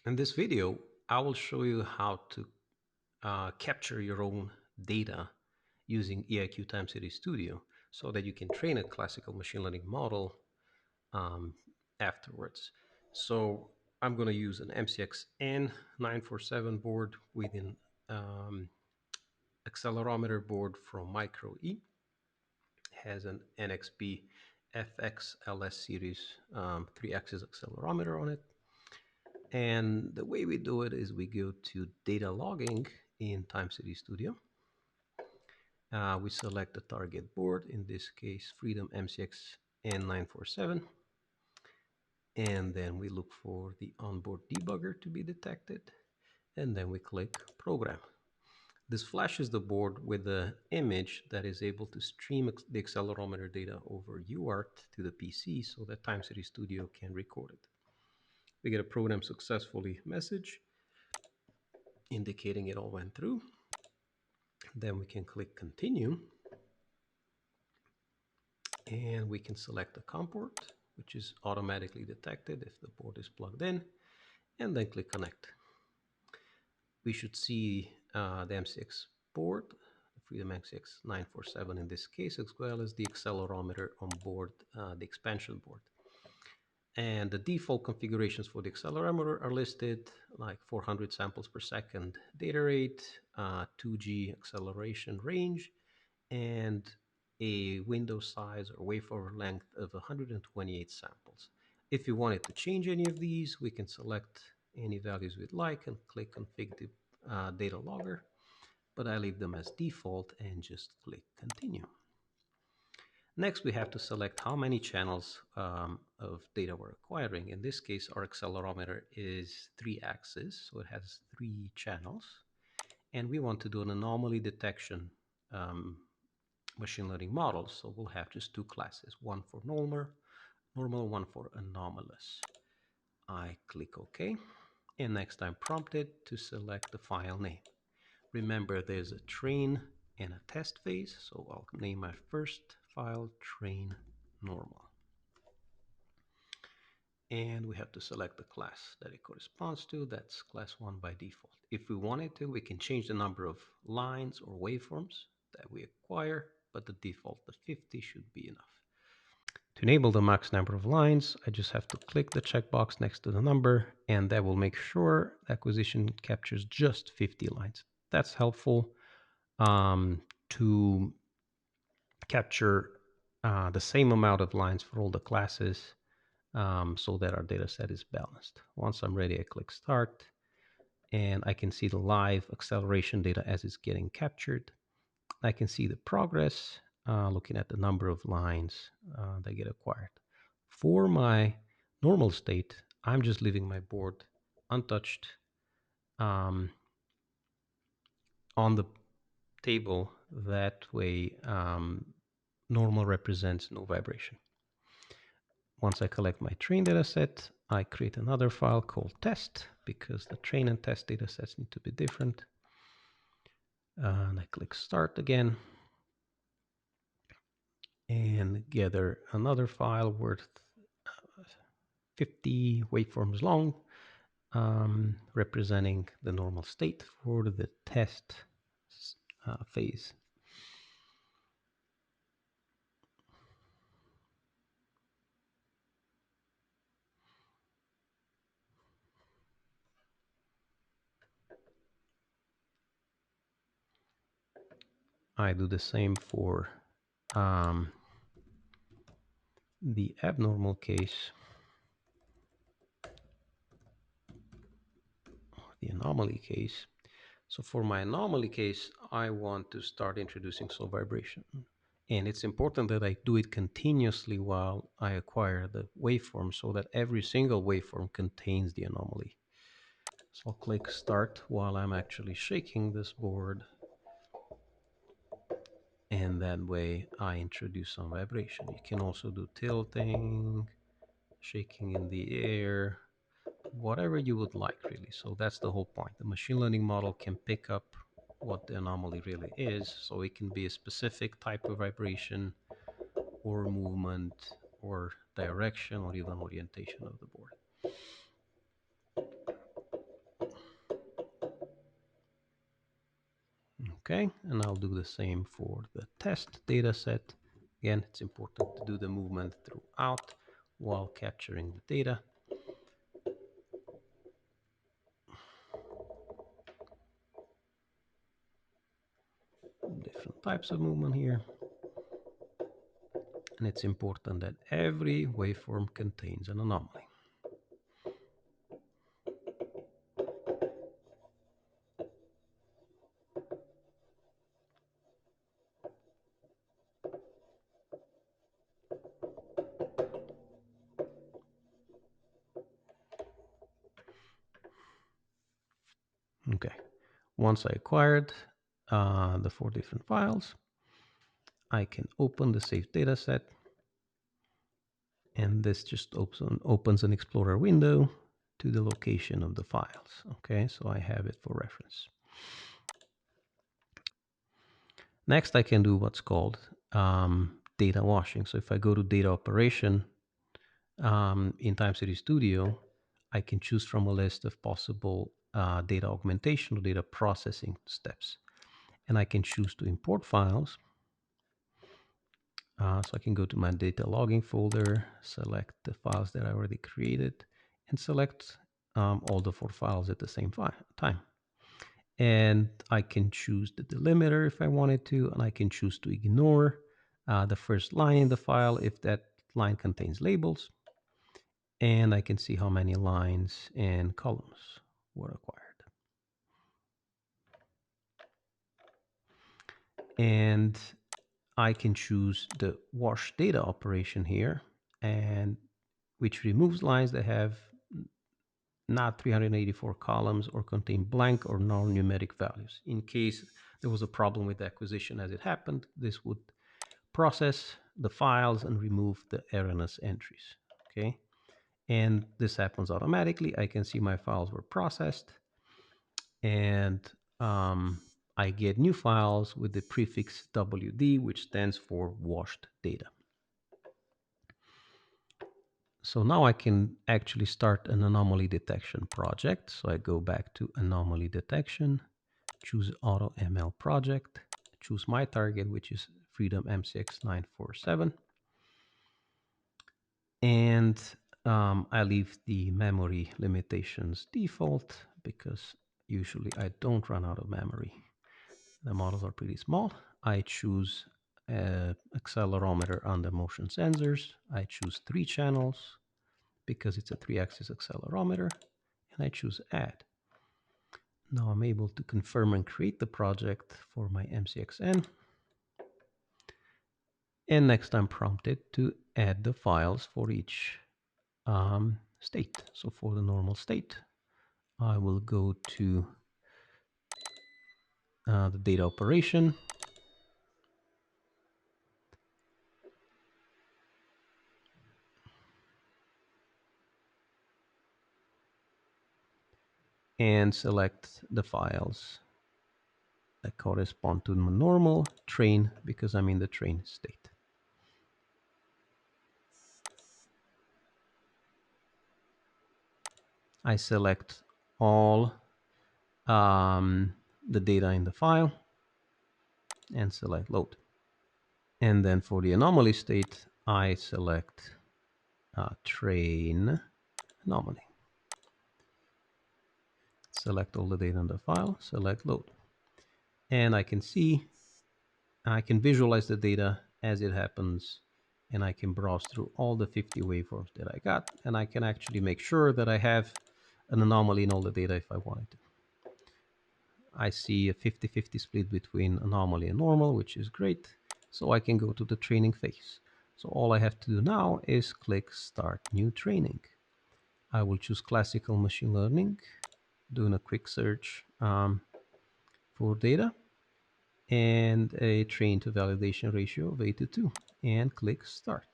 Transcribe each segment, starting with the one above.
In this video, I will show you how to capture your own data using EIQ Time Series Studio so that you can train a classical machine learning model um, afterwards. So I'm going to use an MCX N947 board with an um, accelerometer board from Micro E. Has an NXP FXLS series 3-axis accelerometer on it. And the way we do it is we go to data logging in Time Series Studio. We select the target board, in this case Freedom MCX N947, and then we look for the onboard debugger to be detected, and then we click Program. This flashes the board with the image that is able to stream the accelerometer data over UART to the PC so that Time Series Studio can record it. We get a program successfully message indicating it all went through. Then we can click Continue, and we can select the COM port, which is automatically detected if the board is plugged in, and then click Connect. We should see the MCX board, the Freedom MCX 947 in this case, as well as the accelerometer on board the expansion board. And the default configurations for the accelerometer are listed, like 400 samples per second data rate, 2G acceleration range, and a window size or waveform length of 128 samples. If you wanted to change any of these, we can select any values we'd like and click Config Data Logger, but I leave them as default and just click Continue. Next, we have to select how many channels of data we're acquiring. In this case, our accelerometer is 3-axis, so it has 3 channels. And we want to do an anomaly detection machine learning model. So we'll have just 2 classes, one for normal, one for anomalous. I click OK. And next I'm prompted to select the file name. Remember, there's a train and a test phase, so I'll name my first file train normal. And we have to select the class that it corresponds to. That's class 1 by default. If we wanted to, we can change the number of lines or waveforms that we acquire, but the default, the 50, should be enough. To enable the max number of lines, I just have to click the checkbox next to the number, and that will make sure acquisition captures just 50 lines. That's helpful to capture the same amount of lines for all the classes so that our data set is balanced. Once I'm ready, I click Start, and I can see the live acceleration data as it's getting captured. I can see the progress, looking at the number of lines that get acquired. For my normal state, I'm just leaving my board untouched on the table. That way, normal represents no vibration. Once I collect my train data set, I create another file called test because the train and test data sets need to be different. And I click Start again and gather another file worth 50 waveforms long, representing the normal state for the test phase. I do the same for the abnormal case, the anomaly case. So for my anomaly case, I want to start introducing some vibration. And it's important that I do it continuously while I acquire the waveform so that every single waveform contains the anomaly. So I'll click Start while I'm actually shaking this board. And that way I introduce some vibration. You can also do tilting, shaking in the air, whatever you would like, really. So that's the whole point. The machine learning model can pick up what the anomaly really is, so it can be a specific type of vibration or movement or direction or even orientation of the board. Okay, and I'll do the same for the test data set. Again, it's important to do the movement throughout while capturing the data. Different types of movement here. And it's important that every waveform contains an anomaly. Okay, once I acquired the 4 different files, I can open the saved data set, and this just opens an Explorer window to the location of the files. Okay, so I have it for reference. Next, I can do what's called data washing. So if I go to data operation in Time Series Studio, I can choose from a list of possible data augmentation or data processing steps. And I can choose to import files. So I can go to my data logging folder, select the files that I already created, and select all the 4 files at the same time. And I can choose the delimiter if I wanted to, and I can choose to ignore the first line in the file if that line contains labels. And I can see how many lines and columns were acquired. And I can choose the wash data operation here, and which removes lines that have not 384 columns or contain blank or non-numeric values. In case there was a problem with the acquisition as it happened, this would process the files and remove the erroneous entries. Okay, and this happens automatically. I can see my files were processed, and I get new files with the prefix WD, which stands for washed data. So now I can actually start an anomaly detection project. So I go back to anomaly detection, choose auto ML project, choose my target, which is Freedom MCX947. And I leave the memory limitations default because usually I don't run out of memory. The models are pretty small. I choose accelerometer under motion sensors. I choose 3 channels because it's a 3-axis accelerometer, and I choose add. Now I'm able to confirm and create the project for my MCXN. And next I'm prompted to add the files for each state. So for the normal state, I will go to the data operation, and select the files that correspond to the normal train because I'm in the train state. I select all the data in the file and select load. And then for the anomaly state, I select train anomaly. Select all the data in the file, select load. And I can see, I can visualize the data as it happens, and I can browse through all the 50 waveforms that I got, and I can actually make sure that I have an anomaly in all the data if I wanted to. I see a 50-50 split between anomaly and normal, which is great. So I can go to the training phase. So all I have to do now is click Start New Training. I will choose Classical Machine Learning, doing a quick search for data, and a train to validation ratio of 8:2, and click Start.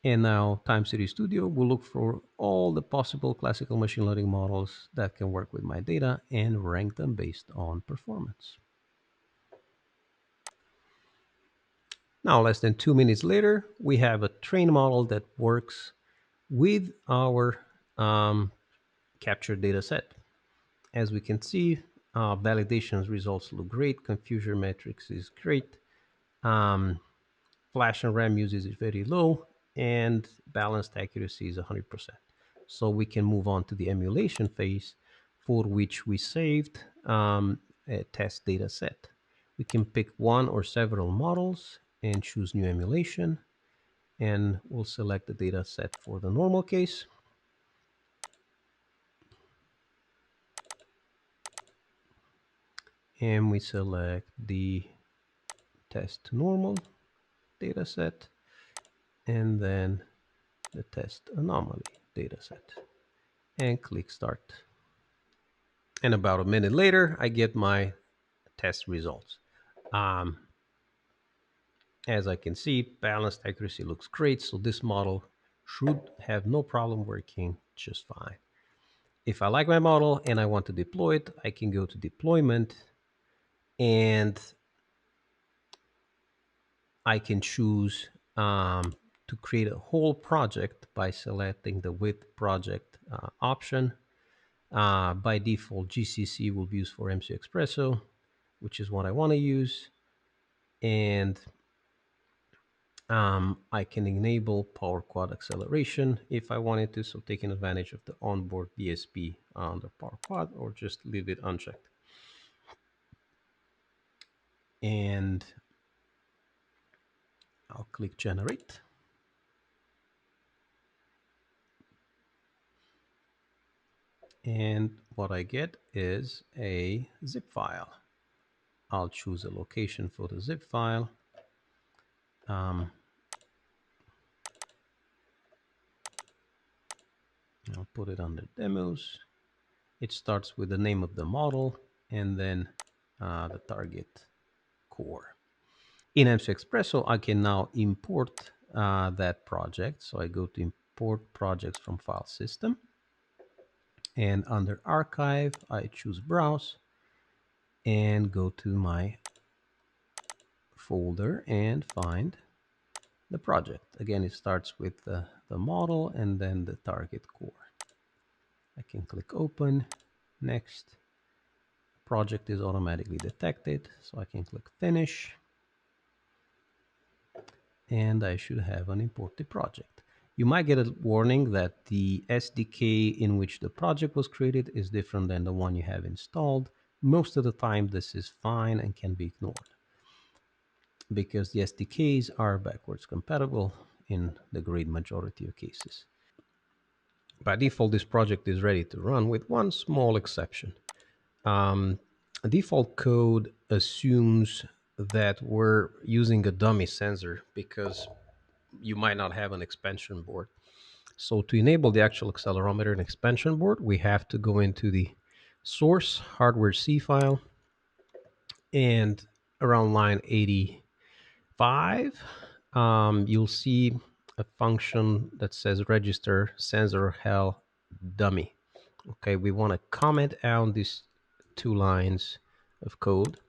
And now Time Series Studio will look for all the possible classical machine learning models that can work with my data and rank them based on performance. Now, less than 2 minutes later, we have a trained model that works with our captured data set. As we can see, validations results look great. Confusion metrics is great. Um, Flash and RAM usage is very low, and balanced accuracy is 100%. So we can move on to the emulation phase, for which we saved a test data set. We can pick one or several models and choose new emulation, and we'll select the data set for the normal case. And we select the test normal data set, and then the test anomaly data set, and click start. And about a minute later, I get my test results. Um, as I can see, balanced accuracy looks great, so this model should have no problem working just fine. If I like my model and I want to deploy it, I can go to deployment, and I can choose to create a whole project by selecting the with project option. By default, GCC will be used for MC Expresso, which is what I want to use. And I can enable power quad acceleration if I wanted to, so taking advantage of the onboard BSP on the power quad, or just leave it unchecked. And I'll click generate. And what I get is a zip file. I'll choose a location for the zip file. Um, I'll put it under demos. It starts with the name of the model and then the target core. In MC Expresso, I can now import that project. So I go to import projects from file system, and under archive, I choose browse and go to my folder and find the project. Again, it starts with the model and then the target core. I can click open, next. Project is automatically detected, so I can click finish, and I should have an imported project. You might get a warning that the SDK in which the project was created is different than the one you have installed. Most of the time, this is fine and can be ignored because the SDKs are backwards compatible in the great majority of cases. By default, this project is ready to run with one small exception. Um, Default code assumes that we're using a dummy sensor because you might not have an expansion board. So to enable the actual accelerometer and expansion board, we have to go into the source hardware C file, and around line 85, you'll see a function that says register sensor hell dummy. Okay, we want to comment out these two lines of code,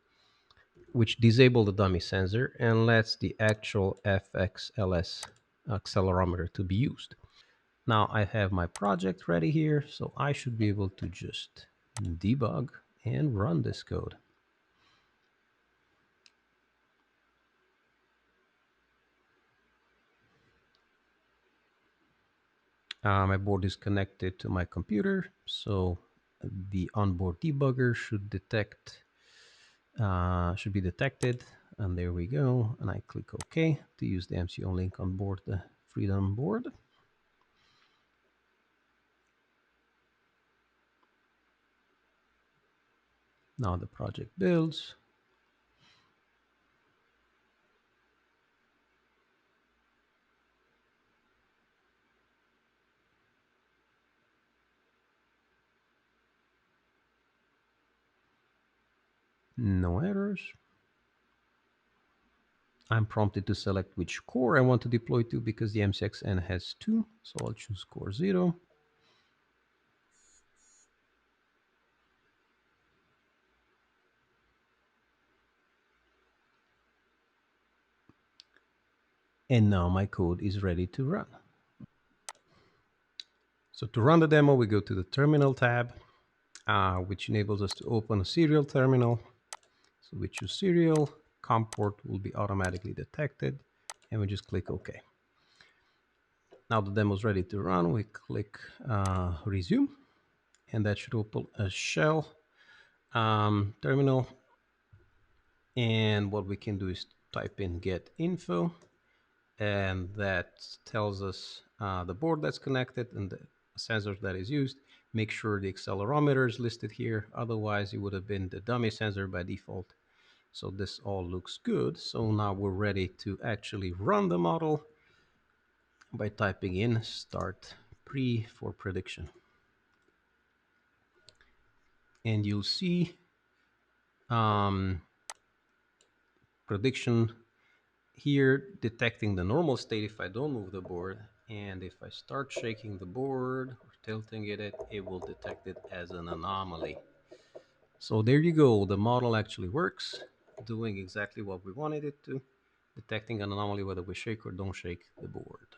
which disable the dummy sensor and lets the actual FXLS accelerometer to be used. Now I have my project ready here, so I should be able to just debug and run this code. My board is connected to my computer, so the onboard debugger should be detected. And there we go. And I click OK to use the MCO link on board the Freedom board. Now the project builds. No errors. I'm prompted to select which core I want to deploy to because the MCXN has two. So I'll choose core 0. And now my code is ready to run. So to run the demo, we go to the Terminal tab. which enables us to open a serial terminal. So we choose serial, COM port will be automatically detected, and we just click OK. Now the demo is ready to run. We click resume, and that should open a shell terminal. And what we can do is type in get info, and that tells us the board that's connected and the sensor that is used. Make sure the accelerometer is listed here, otherwise it would have been the dummy sensor by default. So this all looks good. So now we're ready to actually run the model by typing in start pre for prediction. And you'll see prediction here detecting the normal state if I don't move the board, and if I start shaking the board or tilting it will detect it as an anomaly. So there you go, the model actually works, doing exactly what we wanted it to, detecting an anomaly whether we shake or don't shake the board.